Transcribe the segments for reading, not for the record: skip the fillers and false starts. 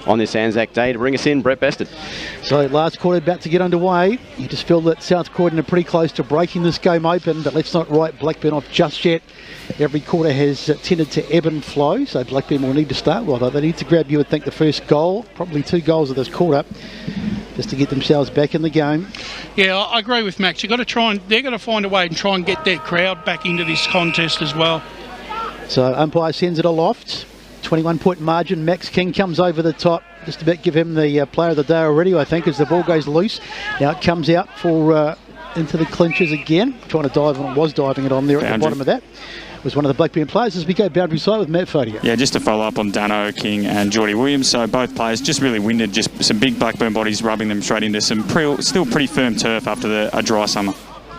on this Anzac Day. To bring us in, Brett Beston. So last quarter about to get underway. You just feel that South Croydon are pretty close to breaking this game open, but let's not write Blackburn off just yet. Every quarter has tended to ebb and flow, so Blackburn will need to start well, though. They need to grab, you would think, the first goal, probably 2 goals of this quarter, just to get themselves back in the game. Yeah, I agree with Max. You've got to try and they're going to find a way and try and get their crowd back into this contest as well. So umpire sends it aloft. 21-point margin. Max King comes over the top. Just about give him the player of the day already, I think, as the ball goes loose. Now it comes out for into the clinches again. Trying to dive on it, was diving it on there at the bottom of that. Was one of the Blackburn players as we go boundary side with Matt Fodia. Yeah, just to follow up on Dano, King and Geordie Williams. So both players just really winded, just some big Blackburn bodies rubbing them straight into some still pretty firm turf after a dry summer.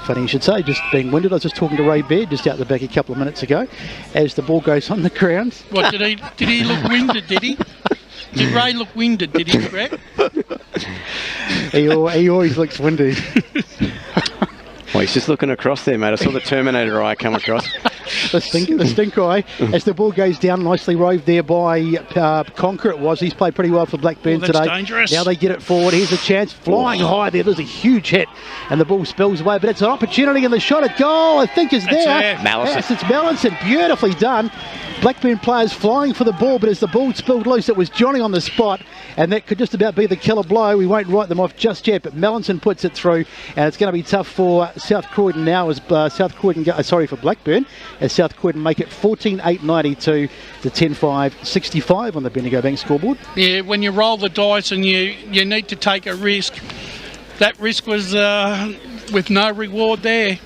Funny you should say, just being winded. I was just talking to Ray Baird just out the back a couple of minutes ago as the ball goes on the ground. What, did he look winded, did he? Did Ray look winded, did he, Brett? He always looks winded. Well, he's just looking across there, mate. I saw the Terminator eye come across. the stink eye. As the ball goes down, nicely roved there by Conker. It was. He's played pretty well for Blackburn today. Dangerous. Now they get it forward. Here's a chance. Flying high there. There's a huge hit. And the ball spills away. But it's an opportunity, and the shot at goal, I think, is there. Mallison. Yes, it's Mallison. Beautifully done. Blackburn players flying for the ball, but as the ball spilled loose, it was Johnny on the spot, and that could just about be the killer blow. We won't write them off just yet, but Mallison puts it through, and it's going to be tough for South Croydon now as for Blackburn, as South Croydon make it 14-8-92 to 10-5-65 on the Bendigo Bank scoreboard. Yeah, when you roll the dice and you need to take a risk, that risk was with no reward there.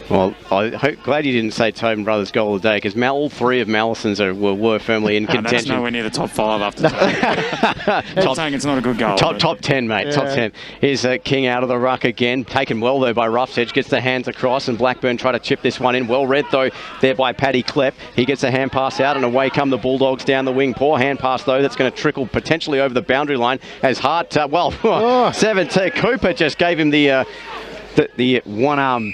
Well, glad you didn't say Tobin Brothers goal of the day, because all 3 of Mallison's were firmly in contention. That's nowhere near the top 5 after today. I'm saying it's not a good goal. Top 10, mate. Yeah. Top 10. Here's King out of the ruck again. Taken well, though, by Roughsedge. Gets the hands across, and Blackburn try to chip this one in. Well read, though, there by Paddy Klepp. He gets a hand pass out, and away come the Bulldogs down the wing. Poor hand pass, though. That's going to trickle potentially over the boundary line as Hart, 17. Cooper just gave him the one arm.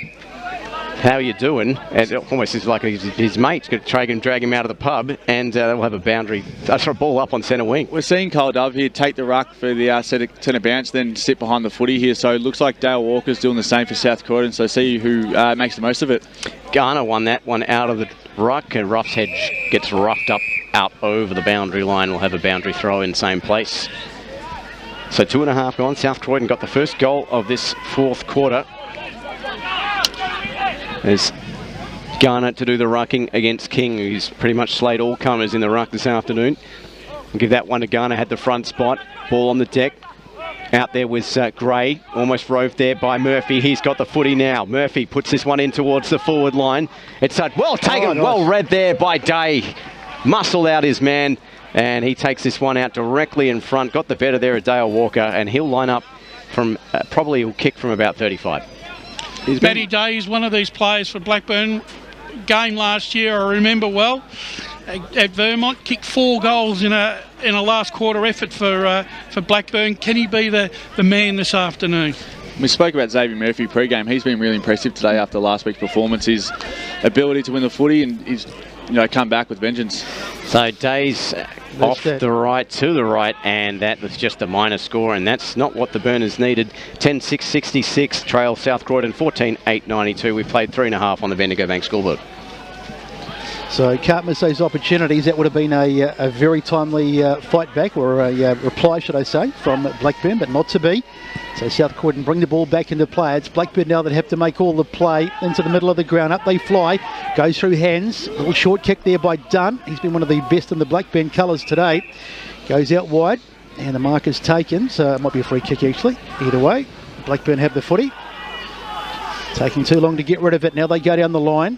How are you doing? And it almost is like his mate's going to drag him out of the pub, and they'll have a ball up on centre wing. We're seeing Kyle Dove here take the ruck for the centre bounce, then sit behind the footy here. So it looks like Dale Walker's doing the same for South Croydon. So see who makes the most of it. Garner won that one out of the ruck, and Roughsedge gets roughed up out over the boundary line. We'll have a boundary throw in the same place. So 2.5 gone. South Croydon got the first goal of this 4th quarter. As Garner to do the rucking against King, who's pretty much slayed all comers in the ruck this afternoon. I'll give that one to Garner, had the front spot. Ball on the deck. Out there was Gray, almost roved there by Murphy. He's got the footy now. Murphy puts this one in towards the forward line. It's well taken, nice. Well read there by Day. Muscled out his man, and he takes this one out directly in front. Got the better there of Dale Walker, and he'll line up from, probably he'll kick from about 35. Matty Day is one of these players for Blackburn. Game last year, I remember well, at Vermont, kicked 4 goals in a last quarter effort for Blackburn. Can he be the man this afternoon? We spoke about Xavier Murphy pre-game. He's been really impressive today after last week's performance. His ability to win the footy, and he's come back with vengeance. So Day's off the right to the right, and that was just a minor score, and that's not what the Burners needed. 10-6-66, trail South Croydon 14-8-92. We've played 3.5 on the Bendigo Bank scoreboard. So can't miss those opportunities. That would have been a very timely fight back, or a reply, should I say, from Blackburn, but not to be. So South Croydon bring the ball back into play. It's Blackburn now that have to make all the play into the middle of the ground. Up they fly. Goes through hands. A little short kick there by Dunn. He's been one of the best in the Blackburn colours today. Goes out wide, and the mark is taken. So it might be a free kick actually. Either way, Blackburn have the footy. Taking too long to get rid of it. Now they go down the line.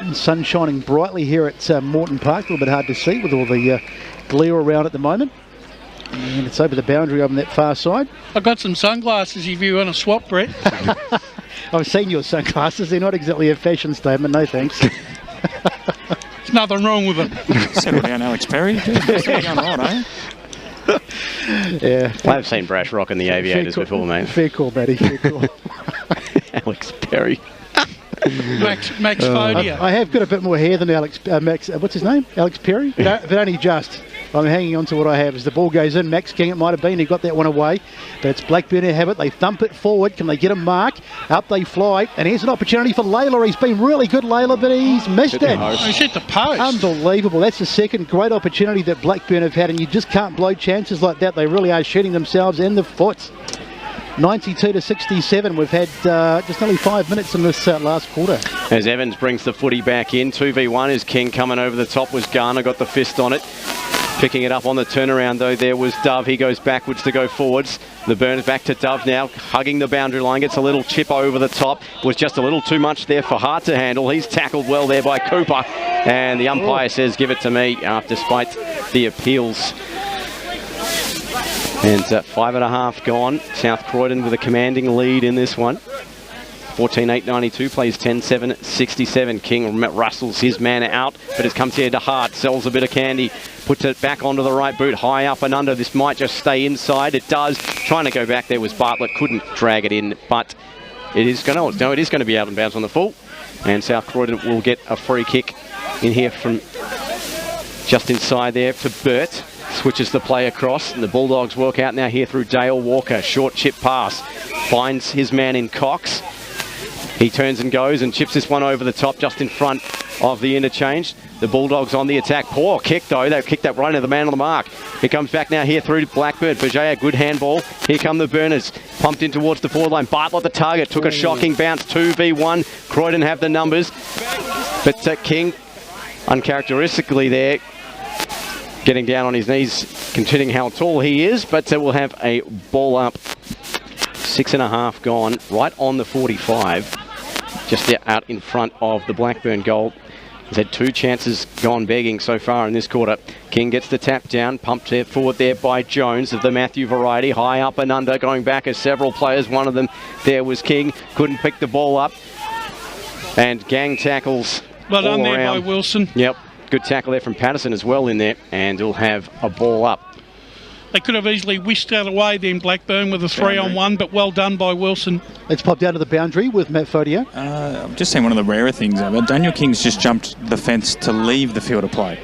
The sun shining brightly here at Moreton Park. A little bit hard to see with all the glare around at the moment. And it's over the boundary on that far side. I've got some sunglasses if you want to swap, Brett. I've seen your sunglasses. They're not exactly a fashion statement. No thanks. There's nothing wrong with them. Settle down, Alex Perry. Going right, eh? Yeah. I've seen Brash rocking the aviators before, mate. Fair call, Matty. Fair call. Alex Perry. Max Fodia. I have got a bit more hair than Max. What's his name? Alex Perry? But only just. I'm hanging on to what I have. As the ball goes in, Max King, it might have been, he got that one away. But it's Blackburn who have it. They thump it forward. Can they get a mark? Up they fly. And here's an opportunity for Layla. He's been really good, Layla, but he's missed it. He's hit the post. Unbelievable. That's the second great opportunity that Blackburn have had, and you just can't blow chances like that. They really are shooting themselves in the foot. 92 to 67. We've had just only 5 minutes in this last quarter. As Evans brings the footy back in, 2v1 is King coming over the top. Was Garner, got the fist on it. Picking it up on the turnaround though, there was Dove. He goes backwards to go forwards. The burn is back to Dove now, hugging the boundary line, gets a little chip over the top. Was just a little too much there for Hart to handle. He's tackled well there by Cooper. And the umpire says, give it to me, despite the appeals. And 5.5 gone. South Croydon with a commanding lead in this one. 14-8-92, plays 10-7-67. King rustles his man out, but it comes here to Hart, sells a bit of candy, puts it back onto the right boot, high up and under. This might just stay inside. It does. Trying to go back there was Bartlett, couldn't drag it in, but it is going to be out and bounce on the full. And South Croydon will get a free kick in here from just inside there to Burt. Switches the play across, and the Bulldogs work out now here through Dale Walker. Short chip pass, finds his man in Cox. He turns and goes and chips this one over the top just in front of the interchange. The Bulldogs on the attack. Poor kick though. They've kicked that right into the man on the mark. It comes back now here through to Blackburn. Berger, good handball. Here come the Burners. Pumped in towards the forward line. Bartlett the target. Took a shocking bounce. 2v1. Croydon have the numbers. But King, uncharacteristically there, getting down on his knees, considering how tall he is. But we'll have a ball up. 6.5 gone. Right on the 45. Just out in front of the Blackburn goal. He's had 2 chances gone begging so far in this quarter. King gets the tap down, pumped forward there by Jones of the Matthew variety. High up and under, going back as several players. One of them there was King. Couldn't pick the ball up. And gang tackles well done there around. by Wilson. Yep, good tackle there from Patterson as well in there. And he'll have a ball up. They could have easily whisked out away then Blackburn with a 3-on-1, but well done by Wilson. Let's pop down to the boundary with Matt Fodio. I've just seen one of the rarer things ever. Daniel King's just jumped the fence to leave the field of play.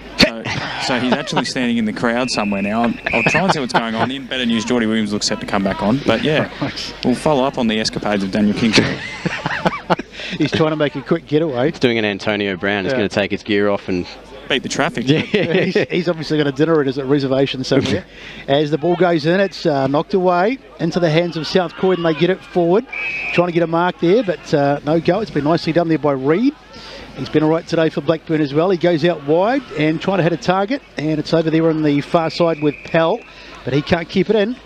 So he's actually standing in the crowd somewhere now. I'll try and see what's going on. In better news, Geordie Williams looks set to come back on. But yeah, we'll follow up on the escapades of Daniel King. He's trying to make a quick getaway. He's doing an Antonio Brown. He's going to take his gear off and beat the traffic. Yeah. He's obviously got a dinner at his reservation somewhere. As the ball goes in, it's knocked away into the hands of South Croydon. They get it forward, trying to get a mark there, but no go. It's been nicely done there by Reed. He's been all right today for Blackburn as well. He goes out wide and trying to hit a target, and it's over there on the far side with Pell, but he can't keep it in.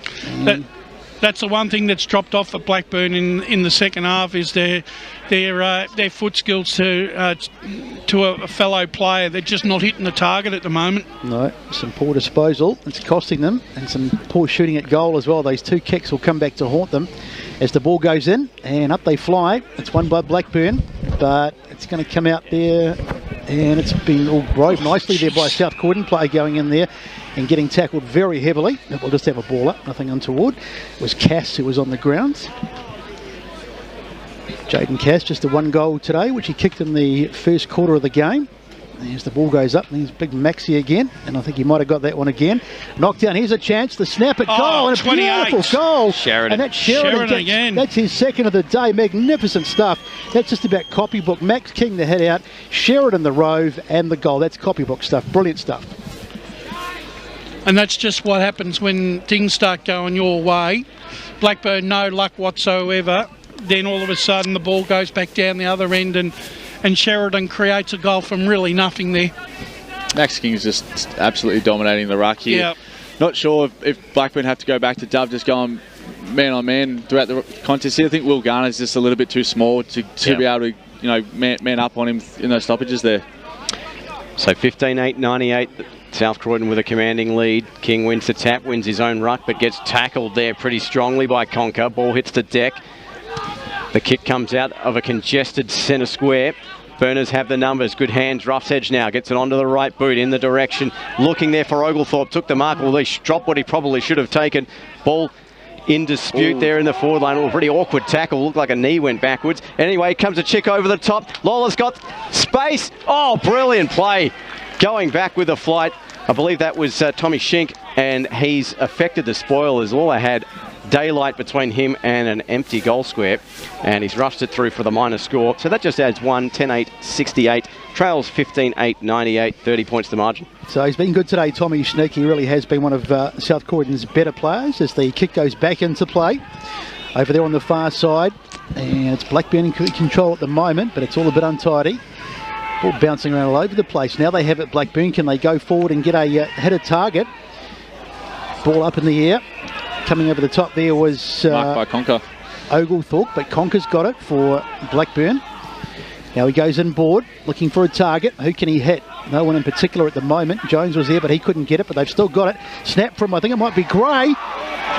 That's the one thing that's dropped off at Blackburn in the second half is their foot skills to a fellow player. They're just not hitting the target at the moment. No, some poor disposal. It's costing them, and some poor shooting at goal as well. Those 2 kicks will come back to haunt them as the ball goes in, and up they fly. It's won by Blackburn, but it's going to come out there, and it's been all rode nicely there by a South Croydon player going in there and getting tackled very heavily. We'll just have a ball up, nothing untoward. It was Cass who was on the ground. Jaden Cass, just the 1 goal today, which he kicked in the first quarter of the game. As the ball goes up, and he's big Maxi again, and I think he might have got that one again. Knocked down, here's a chance, the snap at goal, and a beautiful goal. Sheridan. And that's Sheridan again. That's his second of the day, magnificent stuff. That's just about copybook. Max King the head out, Sheridan the rove, and the goal. That's copybook stuff, brilliant stuff. And that's just what happens when things start going your way. Blackburn, no luck whatsoever. Then all of a sudden the ball goes back down the other end and Sheridan creates a goal from really nothing there. Max King is just absolutely dominating the ruck here. Yep. Not sure if Blackburn have to go back to Dove just going man on man throughout the contest here. I think Will Garner's just a little bit too small to be able to man up on him in those stoppages there. So 15-8-98. South Croydon with a commanding lead. King wins the tap, wins his own ruck, but gets tackled there pretty strongly by Conker. Ball hits the deck. The kick comes out of a congested centre square. Burners have the numbers. Good hands. Rough's edge now. Gets it onto the right boot in the direction. Looking there for Oglethorpe. Took the mark. Well, they dropped what he probably should have taken. Ball in dispute there in the forward line. A pretty awkward tackle. Looked like a knee went backwards. Anyway, comes a chick over the top. Lola's got space. Oh, brilliant play. Going back with a flight I believe that was Tommy Shink, and he's affected the spoilers. All I had daylight between him and an empty goal square, and he's rushed it through for the minor score. So that just adds 1, 10-8, 68. Trails 15-8, 98, 30 points to margin. So he's been good today, Tommy Schneck. He really has been one of South Croydon's better players as the kick goes back into play. Over there on the far side, and it's Blackburn in control at the moment, but it's all a bit untidy. Ball bouncing around all over the place. Now they have it, Blackburn. Can they go forward and get a headed target? Ball up in the air. Coming over the top there was marked by Conker. Oglethorpe, but Conker's got it for Blackburn. Now he goes inboard, looking for a target. Who can he hit? No one in particular at the moment. Jones was there, but he couldn't get it, but they've still got it. Snap from, I think it might be Gray.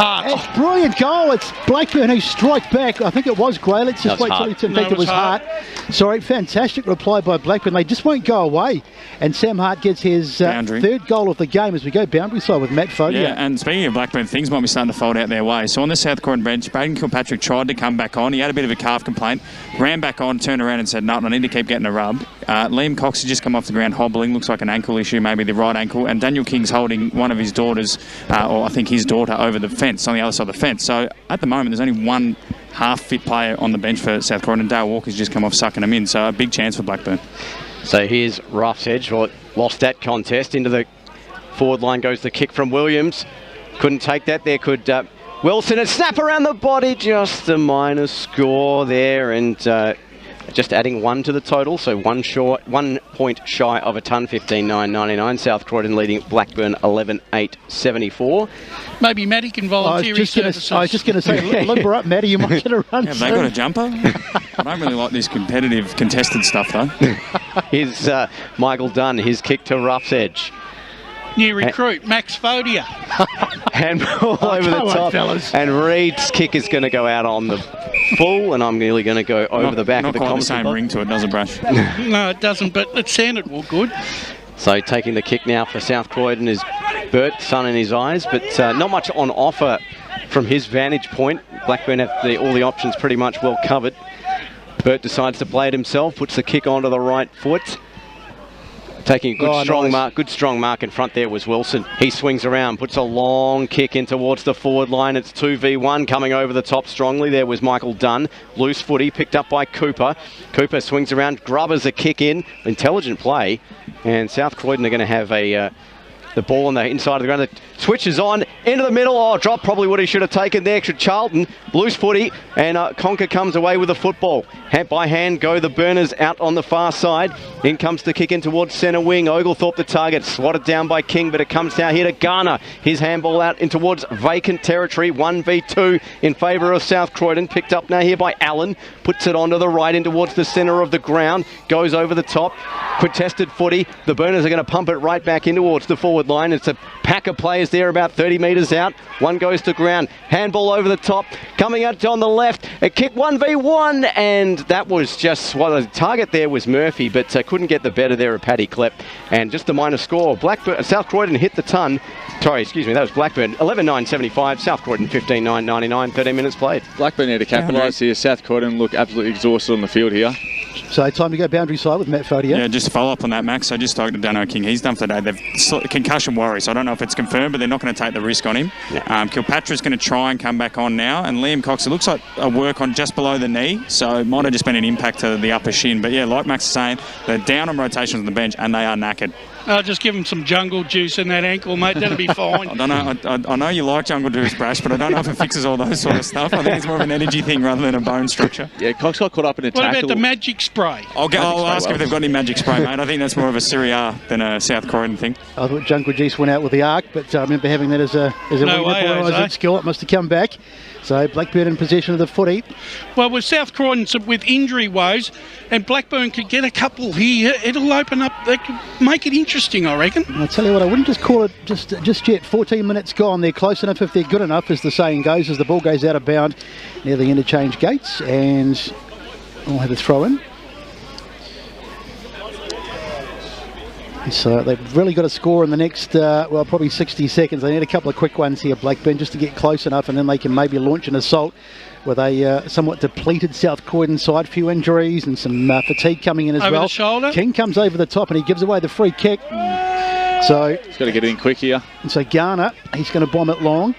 It's brilliant goal. It's Blackburn who strike back. I think it was Gray. Let's just wait till he think it was Hart. Sorry, fantastic reply by Blackburn. They just won't go away. And Sam Hart gets his third goal of the game as we go boundary side with Matt Fodia. Yeah, and speaking of Blackburn, things might be starting to fold out their way. So on the South Croydon bench, Braden Kilpatrick tried to come back on. He had a bit of a calf complaint, ran back on, turned around and said, no, I need to keep getting a rub. Liam Cox has just come off the ground hobbling, looks like an ankle issue, maybe the right ankle, and Daniel King's holding one of his daughters, or I think his daughter, over the fence, on the other side of the fence. So at the moment, there's only one half-fit player on the bench for South Croydon. Dale Walker's just come off sucking them in, so a big chance for Blackburn. So here's Rough's Edge, lost that contest. Into the forward line goes the kick from Williams. Couldn't take that there, could Wilson. A snap around the body, just a minor score there, and just adding 1 to the total, so 1 point shy of a ton, 15-9-99. South Croydon leading Blackburn 11-8, 74. Maybe Matty can volunteer his services. I was just going to say, limber up, Matty, you might get a run. Have they got a jumper? I don't really like this competitive, contested stuff, though. Here's Michael Dunn, his kick to Rough's Edge. New recruit, Max Fodia. Handball over the top, and Reed's kick is going to go out on the full, and I'm really going to go over the back of the Not quite the same ring to it, does it, Brush? No, it doesn't, but it sounded all good. So taking the kick now for South Croydon is Burt, sun in his eyes, but not much on offer from his vantage point. Blackburn have all the options pretty much well covered. Burt decides to play it himself, puts the kick onto the right foot. Taking a good strong mark in front there was Wilson. He swings around, puts a long kick in towards the forward line. It's 2v1 coming over the top strongly. There was Michael Dunn. Loose footy picked up by Cooper. Cooper swings around, grubbers a kick in. Intelligent play. And South Croydon are going to have the ball on the inside of the ground. The switch is on, into the middle. Oh, drop probably what he should have taken there. Charlton, loose footy, and Conker comes away with the football. By hand go the Burners out on the far side. In comes the kick in towards centre wing. Oglethorpe the target, swatted down by King, but it comes down here to Garner. His handball out in towards vacant territory. 1v2 in favour of South Croydon. Picked up now here by Allen. Puts it onto the right in towards the centre of the ground. Goes over the top. Contested footy. The Burners are going to pump it right back in towards the forward line. It's a pack of players there about 30 metres out. One goes to ground. Handball over the top. Coming out on the left. A kick 1v1, and that was just the target there was Murphy, but couldn't get the better there of Paddy Klepp. And just a minor score. South Croydon hit the ton. Sorry, excuse me, that was Blackburn. 11-9-75. South Croydon 15-9-99. 13 minutes played. Blackburn need to capitalise here. South Croydon look absolutely exhausted on the field here. So time to go boundary side with Matt Fodia. Yeah, just to follow up on that, Max. I just spoke to Dano King. He's done for the day. They've concussion worry, so I don't know if it's confirmed, but they're not going to take the risk on him. Yeah. Kilpatrick's going to try and come back on now, and Liam Cox, it looks like a work on just below the knee, so it might have just been an impact to the upper shin. But yeah, like Max is saying, they're down on rotations on the bench, and they are knackered. I'll just give him some jungle juice in that ankle, mate. That'll be fine. I don't know. I know you like jungle juice, Brash, but I don't know if it fixes all those sort of stuff. I think it's more of an energy thing rather than a bone structure. Yeah, Cox got caught up in a tackle. What about the magic spray? I'll ask if they've got any magic spray, mate. I think that's more of a Serie A than a South Croydon thing. I thought jungle juice went out with the arc, but I remember having that as a skill. It must have come back. So Blackburn in possession of the footy. Well, with South Croydon with injury woes, and Blackburn could get a couple here, it'll open up, they could make it interesting, I reckon. I'll tell you what, I wouldn't just call it just yet. 14 minutes gone. They're close enough if they're good enough, as the saying goes, as the ball goes out of bound near the interchange gates, and I'll have a throw in. So they've really got to score in the next, probably 60 seconds. They need a couple of quick ones here, Blackburn, just to get close enough, and then they can maybe launch an assault with a somewhat depleted South Croydon side. Few injuries and some fatigue coming in as well. Over the shoulder. King comes over the top and he gives away the free kick. So he's got to get in quick here. So Garner, he's going to bomb it long.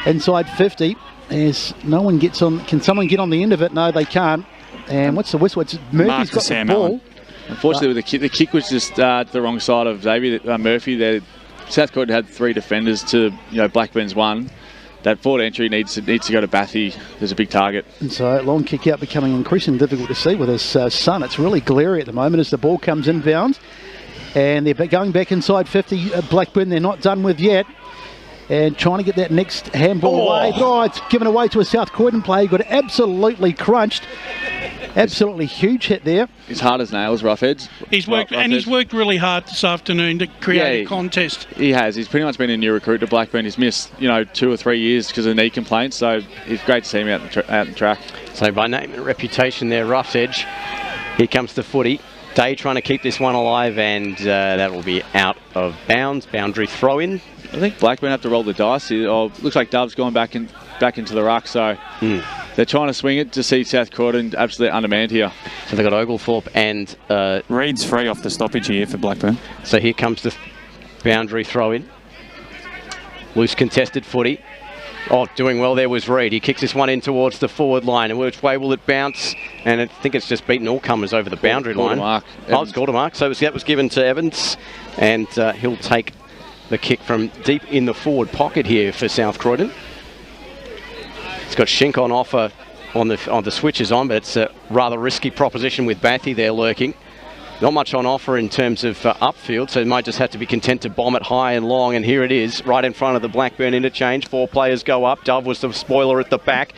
Inside 50. As no one gets on. Can someone get on the end of it? No, they can't. And what's the whistle? It's Murphy's got the ball. Allen. Unfortunately, the kick was just the wrong side of Xavier Murphy. There, South Croydon had 3 defenders to Blackburn's 1. That forward entry needs to go to Bathy. There's a big target. And so long kick out becoming increasingly difficult to see with his sun. It's really glary at the moment as the ball comes inbound. And they're going back inside 50. Blackburn, they're not done with yet. And trying to get that next handball away. But it's given away to a South Croydon player. Got absolutely crunched. Absolutely huge hit there. He's hard as nails, rough edge. He's worked really hard this afternoon to create a contest. He has. He's pretty much been a new recruit to Blackburn. He's missed 2 or 3 years because of knee complaints. So it's great to see him out the track. So by name and reputation there, rough edge. Here comes the footy. Day trying to keep this one alive, and that will be out of bounds. Boundary throw in. I think Blackburn have to roll the dice here. Looks like Dove's gone back into the ruck, so they're trying to swing it to see South Croydon absolutely undermanned here. So they've got Oglethorpe and Reed's free off the stoppage here for Blackburn. So here comes the boundary throw in. Loose contested footy. Oh, doing well there was Reed. He kicks this one in towards the forward line. And which way will it bounce? And I think it's just beaten all comers over the boundary line. Mark. Oh, it's called a mark. So that was given to Evans. And he'll take the kick from deep in the forward pocket here for South Croydon. It's got Shink on offer on the switches on, but it's a rather risky proposition with Bathy there lurking. Not much on offer in terms of upfield, so they might just have to be content to bomb it high and long, and here it is, right in front of the Blackburn interchange. 4 players go up. Dove was the spoiler at the back.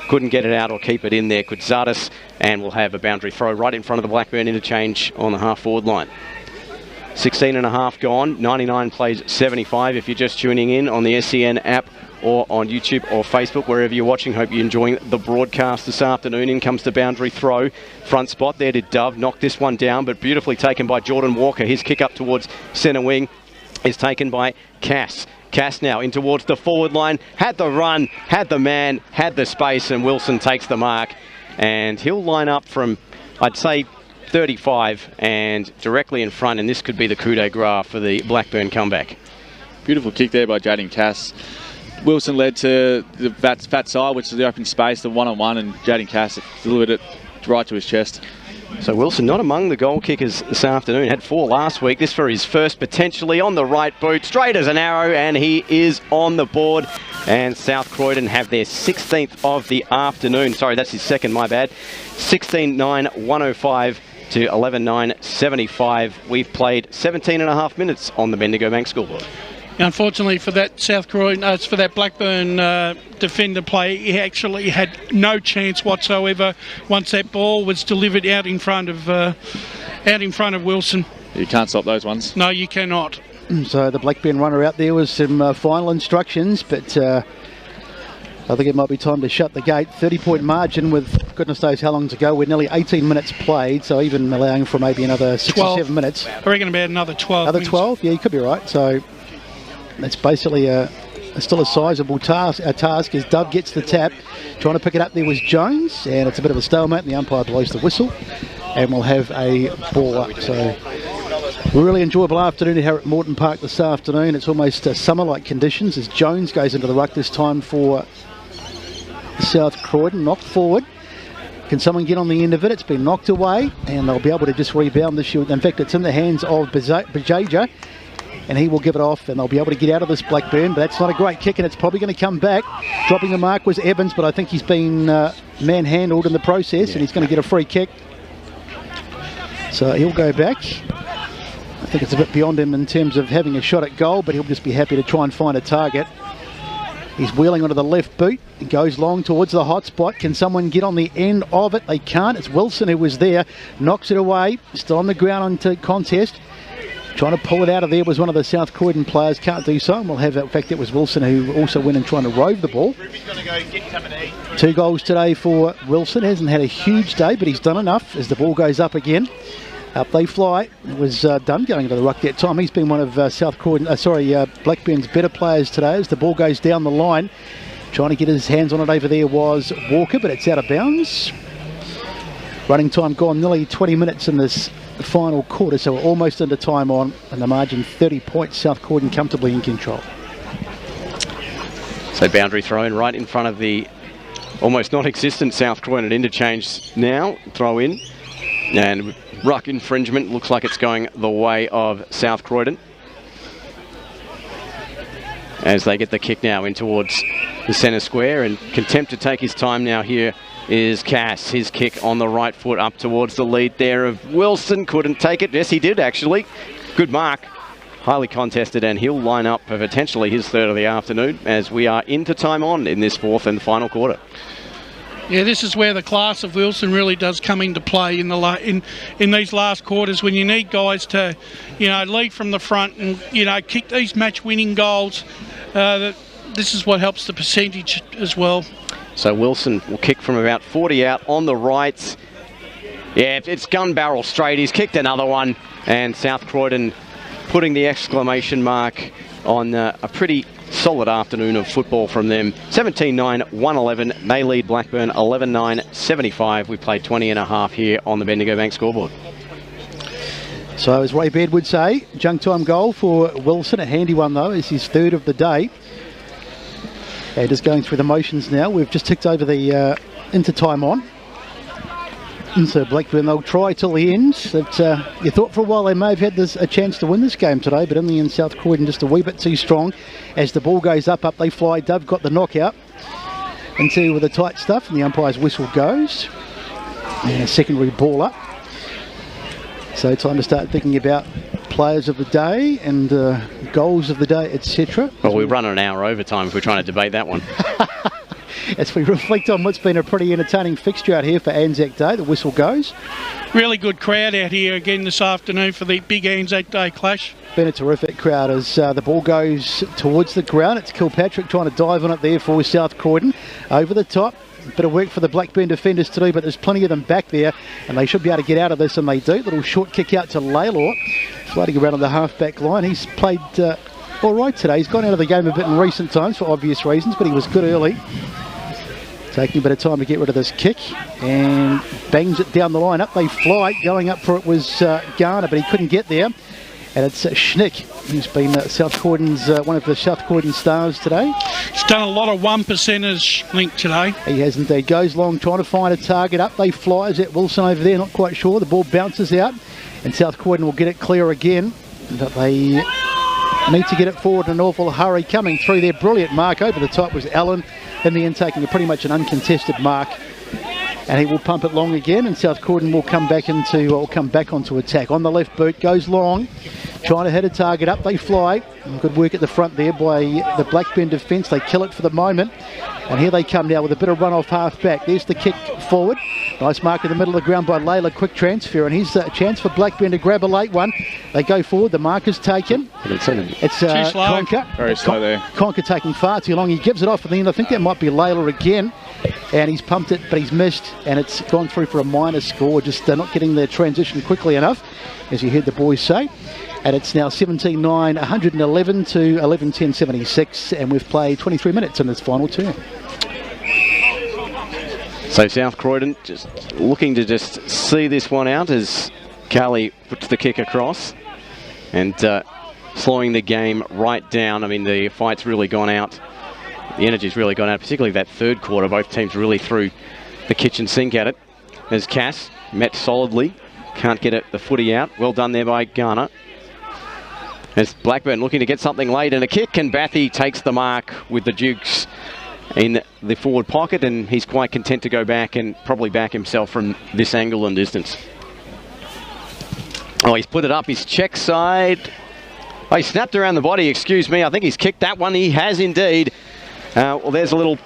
Couldn't get it out or keep it in there. Koutzadis, and we'll have a boundary throw right in front of the Blackburn interchange on the half-forward line. 16 and a half gone. 99 plays 75 if you're just tuning in on the SEN app or on YouTube or Facebook, wherever you're watching. Hope you're enjoying the broadcast this afternoon. In comes the boundary throw. Front spot there to Dove. Knocked this one down, but beautifully taken by Jordan Walker. His kick up towards centre wing is taken by Cass. Cass now in towards the forward line. Had the run, had the man, had the space, and Wilson takes the mark. And he'll line up from, I'd say, 35 and directly in front, and this could be the coup de grace for the Blackburn comeback. Beautiful kick there by Jaden Cass. Wilson led to the fat side, which is the open space, the one-on-one, and Jaden Cass delivered it right to his chest. So Wilson not among the goal kickers this afternoon. Had 4 last week. This for his first, potentially on the right boot, straight as an arrow, and he is on the board. And South Croydon have their 16th of the afternoon. Sorry, that's his second, my bad. 16-9, 105 to 11-9, 75. We've played 17 and a half minutes on the Bendigo Bank scoreboard. Unfortunately for that South Croydon, for that Blackburn defender play, he actually had no chance whatsoever once that ball was delivered out in front of Wilson. You can't stop those ones. No, you cannot. So the Blackburn runner out there with some final instructions, but I think it might be time to shut the gate. 30-point margin with goodness knows how long to go. We're nearly 18 minutes played, so even allowing for maybe another 6 or 7 minutes. I reckon about another 12. Another 12? Yeah, you could be right. So that's basically still a sizable task as Dove gets the tap. Trying to pick it up there was Jones, and it's a bit of a stalemate, and the umpire blows the whistle, and we'll have a ball up. So really enjoyable afternoon here at Moreton Park this afternoon. It's almost summer-like conditions as Jones goes into the ruck this time for South Croydon. Knocked forward. Can someone get on the end of it? It's been knocked away, and they'll be able to just rebound this year. In fact, it's in the hands of Bajaja, and he will give it off, and they'll be able to get out of this Blackburn. But that's not a great kick, and it's probably going to come back. Dropping the mark was Evans, but I think he's been manhandled in the process, and he's going to get a free kick. So he'll go back. I think it's a bit beyond him in terms of having a shot at goal, but he'll just be happy to try and find a target. He's wheeling onto the left boot. He goes long towards the hot spot. Can someone get on the end of it? They can't. It's Wilson who was there. Knocks it away. Still on the ground onto contest. Trying to pull it out of there was one of the South Croydon players. Can't do so. And we'll have, in fact, it was Wilson who also went and trying to rove the ball. 2 goals today for Wilson. Hasn't had a huge day, but he's done enough as the ball goes up again. Up they fly. It was done going into the ruck that time. He's been one of Blackburn's better players today as the ball goes down the line. Trying to get his hands on it over there was Walker, but it's out of bounds. Running time gone nearly 20 minutes in this final quarter, so we're almost into time on, and the margin 30 points. South Croydon comfortably in control. So boundary throw in right in front of the almost non-existent South Croydon interchange now. Throw in. And ruck infringement looks like it's going the way of South Croydon, as they get the kick now in towards the centre square, and contempt to take his time now. Here is Cass, his kick on the right foot up towards the lead there of Wilson. Couldn't take it. Yes, he did actually. Good mark. Highly contested, and he'll line up for potentially his third of the afternoon as we are into time on in this fourth and final quarter. Yeah, this is where the class of Wilson really does come into play in the in these last quarters, when you need guys to, lead from the front and kick these match-winning goals. This is what helps the percentage as well. So Wilson will kick from about 40 out on the right. Yeah, it's gun barrel straight. He's kicked another one, and South Croydon putting the exclamation mark on a pretty solid afternoon of football from them. 17-9, 1-11. They lead Blackburn 11-9, 75. We played 20 and a half here on the Bendigo Bank scoreboard. So as Ray Baird would say, junk time goal for Wilson. A handy one though. It's his third of the day. And just going through the motions now. We've just ticked over the into time on. And so Blackburn, they'll try till the end. But, you thought for a while they may have had a chance to win this game today, but in the end South Croydon just a wee bit too strong. As the ball goes up they fly. Dove got the knockout into with the tight stuff, and the umpire's whistle goes. And a secondary ball up. So time to start thinking about players of the day and goals of the day, etc. Well, we run an hour overtime if we're trying to debate that one. As we reflect on what's been a pretty entertaining fixture out here for Anzac Day, the whistle goes. Really good crowd out here again this afternoon for the big Anzac Day clash. Been a terrific crowd as the ball goes towards the ground. It's Kilpatrick trying to dive on it there for South Croydon. Over the top. Bit of work for the Blackburn defenders to do, but there's plenty of them back there, and they should be able to get out of this, and they do. Little short kick out to Laylor, floating around on the half-back line. He's played all right today. He's gone out of the game a bit in recent times for obvious reasons, but he was good early. Taking a bit of time to get rid of this kick, and bangs it down the line. Up they fly. Going up for it was Garner, but he couldn't get there. And it's Schnick, who's been South Croydon's one of the South Croydon stars today. He's done a lot of 1%ers, Link, today. He has indeed. Goes long, trying to find a target. Up they fly. Is that Wilson over there? Not quite sure. The ball bounces out, and South Croydon will get it clear again. But they need to get it forward in an awful hurry. Coming through there, brilliant mark. Over the top was Allen. In the end, taking pretty much an uncontested mark. And he will pump it long again, and South Croydon will come back onto attack. On the left boot, goes long, trying to hit a target. Up they fly. Good work at the front there by the Blackburn defence. They kill it for the moment. And here they come now with a bit of run off half back. There's the kick forward. Nice mark in the middle of the ground by Layla. Quick transfer, and here's a chance for Blackburn to grab a late one. They go forward. The mark is taken. It's Conker. Very slow there. Conker taking far too long. He gives it off at the end. I think that might be Layla again. And he's pumped it, but he's missed, and it's gone through for a minor score. Just not getting the transition quickly enough, as you heard the boys say. And it's now 17-9, 111 to 11-10, 76, and we've played 23 minutes in this final term. So South Croydon just looking to just see this one out as Carly puts the kick across and slowing the game right down. I mean, the fight's really gone out. The energy's really gone out, particularly that third quarter. Both teams really threw the kitchen sink at it. As Cass met solidly, can't get the footy out. Well done there by Garner. As Blackburn looking to get something late, and a kick, and Bathy takes the mark with the Dukes in the forward pocket, and he's quite content to go back and probably back himself from this angle and distance. Oh, he's put it up, his check side. Oh, he snapped around the body, excuse me. I think he's kicked that one. He has indeed. Well, there's a little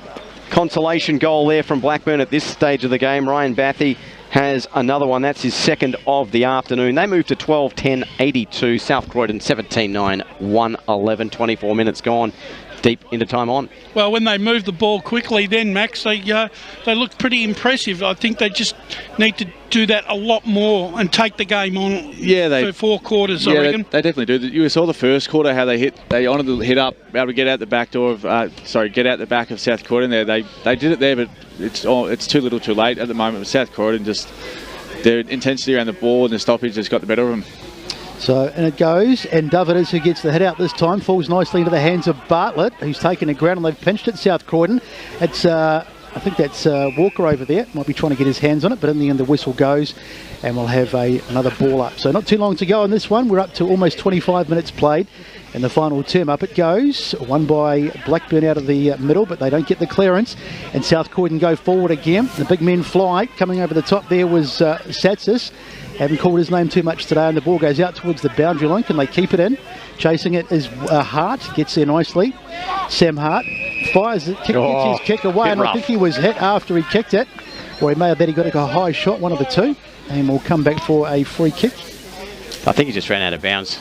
consolation goal there from Blackburn at this stage of the game. Ryan Bathy has another one. That's his second of the afternoon. They move to 12-10, 82. South Croydon 17-9, 1-11, 24 minutes gone. Deep into time on. Well, when they move the ball quickly then, Max, they look pretty impressive. I think they just need to do that a lot more and take the game on for 4 quarters, I reckon. They definitely do. You saw the first quarter how they honoured the hit up, able to get out the back door of, get out the back of South Croydon there. They did it there, but it's too little too late at the moment. South Croydon just their intensity around the ball and the stoppage has got the better of them. So, and it goes, and Davidas, who gets the hit out this time, falls nicely into the hands of Bartlett, who's taken the ground, and they've pinched it, South Croydon. It's, I think that's Walker over there, might be trying to get his hands on it, but in the end the whistle goes, and we'll have another ball up. So not too long to go on this one. We're up to almost 25 minutes played, and the final term. Up it goes, won by Blackburn out of the middle, but they don't get the clearance, and South Croydon go forward again. The big men fly. Coming over the top there was Satsis. Haven't called his name too much today, and the ball goes out towards the boundary line. Can they keep it in? Chasing it is Hart, gets there nicely. Sam Hart fires it, gets his kick away, and I think he was hit after he kicked it, or he may have bet he got a high shot, one of the two, and will come back for a free kick. I think he just ran out of bounds.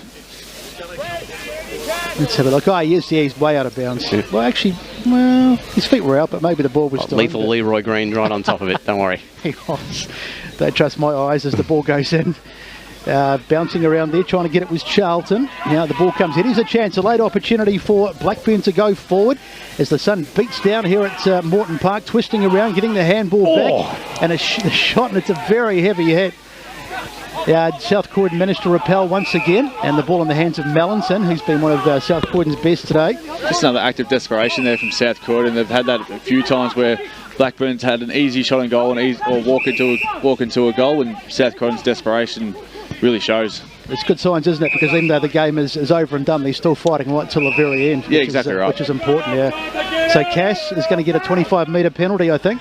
Let's have a look. Oh, yes, yeah, he's way out of bounds. Yeah. Well, actually, his feet were out, but maybe the ball was still lethal Leroy Green right on top of it, don't worry. He was. Don't trust my eyes as the ball goes in. Bouncing around there, trying to get it was Charlton. Now the ball comes in. Here's a chance, a late opportunity for Blackburn to go forward as the sun beats down here at Morton Park, twisting around, getting the handball back, and a shot, and it's a very heavy hit. South Croydon managed to repel once again, and the ball in the hands of Mallinson, who's been one of South Croydon's best today. Just another act of desperation there from South Croydon. They've had that a few times where Blackburn's had an easy shot on goal or walk into a goal, and South Croydon's desperation really shows. It's good signs, isn't it? Because even though the game is over and done, they're still fighting right till the very end. Yeah, exactly right. Which is important, yeah. So Cass is going to get a 25-metre penalty, I think,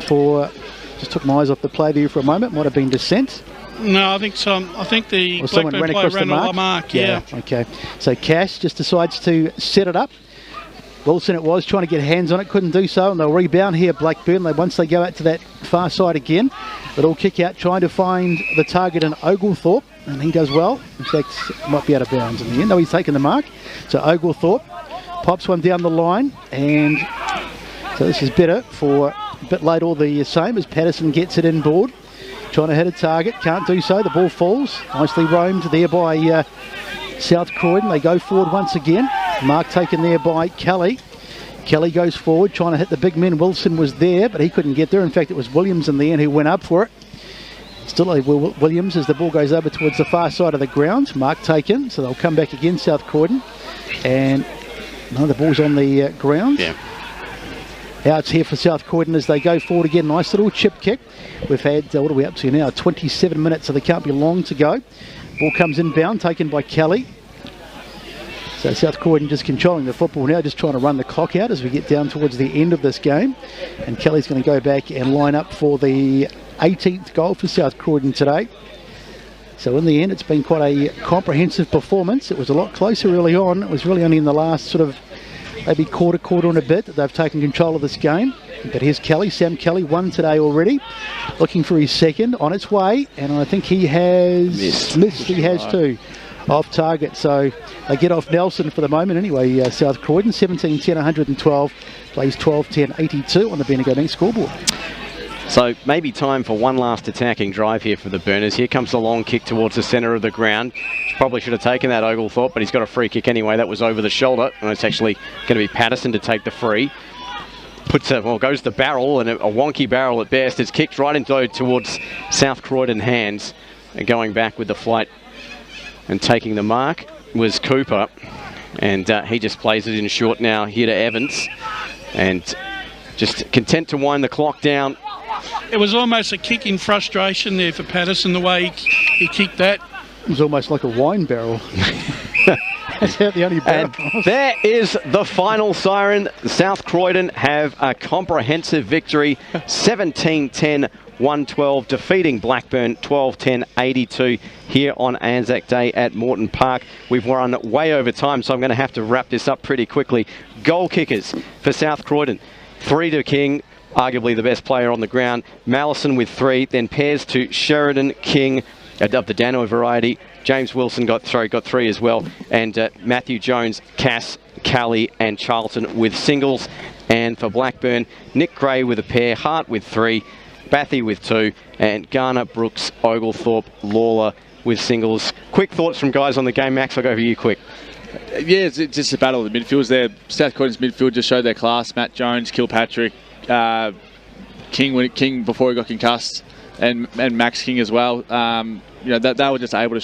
for... Just took my eyes off the play there for a moment. Might have been dissent. No, I think the Blackburn player ran the mark. Yeah. Okay. So Cass just decides to set it up. Wilson it was, trying to get hands on it, couldn't do so, and they'll rebound here, Blackburn. Once they go out to that far side again, it'll kick out, trying to find the target in Oglethorpe, and he does well. In fact, might be out of bounds in the end. No, he's taken the mark. So Oglethorpe pops one down the line, and so this is better for a bit late, all the same, as Patterson gets it inboard. Trying to hit a target, can't do so. The ball falls. Nicely roamed there by South Croydon. They go forward once again. Mark taken there by Kelly. Kelly goes forward, trying to hit the big men. Wilson was there, but he couldn't get there. In fact, it was Williams in the end who went up for it. Still Williams as the ball goes over towards the far side of the ground. Mark taken, so they'll come back again, South Croydon. And no, the ball's on the ground. Yeah. Out here for South Croydon as they go forward again. Nice little chip kick. We've had, what are we up to now? 27 minutes, so there can't be long to go. Ball comes inbound, taken by Kelly. So South Croydon just controlling the football now, just trying to run the clock out as we get down towards the end of this game. And Kelly's going to go back and line up for the 18th goal for South Croydon today. So in the end, it's been quite a comprehensive performance. It was a lot closer early on. It was really only in the last sort of maybe quarter and a bit that they've taken control of this game. But here's Kelly, Sam Kelly, won today already. Looking for his second, on its way. And I think he has missed. He has too. Off target. So they get off Nelson for the moment anyway. South Croydon, 17-10, 112. Plays 12-10, 82 on the Bendigo Bank scoreboard. So maybe time for one last attacking drive here for the Burners. Here comes the long kick towards the centre of the ground. Probably should have taken that, Oglethorpe, but he's got a free kick anyway. That was over the shoulder, and it's actually going to be Patterson to take the free. Goes the barrel, and a wonky barrel at best. It's kicked right into towards South Croydon hands, and going back with the flight and taking the mark was Cooper, and he just plays it in short now here to Evans, and just content to wind the clock down. It was almost a kick in frustration there for Patterson, the way he kicked that. It was almost like a wine barrel. That's the only barrel. And there is the final siren. South Croydon have a comprehensive victory, 17-10, 112, defeating Blackburn 12-10, 82 here on Anzac Day at Morton Park. We've run way over time, so I'm going to have to wrap this up pretty quickly. Goal kickers for South Croydon. 3 to King, arguably the best player on the ground. Mallison with 3, then pairs to Sheridan, King, of the Dano variety. James Wilson got 3 as well. And Matthew Jones, Cass, Kelly and Charlton with singles. And for Blackburn, Nick Gray with a pair, Hart with 3, Bathy with 2, and Garner, Brooks, Oglethorpe, Lawler with singles. Quick thoughts from guys on the game. Max, I'll go for you quick. Yeah, it's just a battle of the midfields there. South Croydon's midfield just showed their class. Matt Jones, Kilpatrick, King before he got concussed. and Max King as well. You know, they were just able to show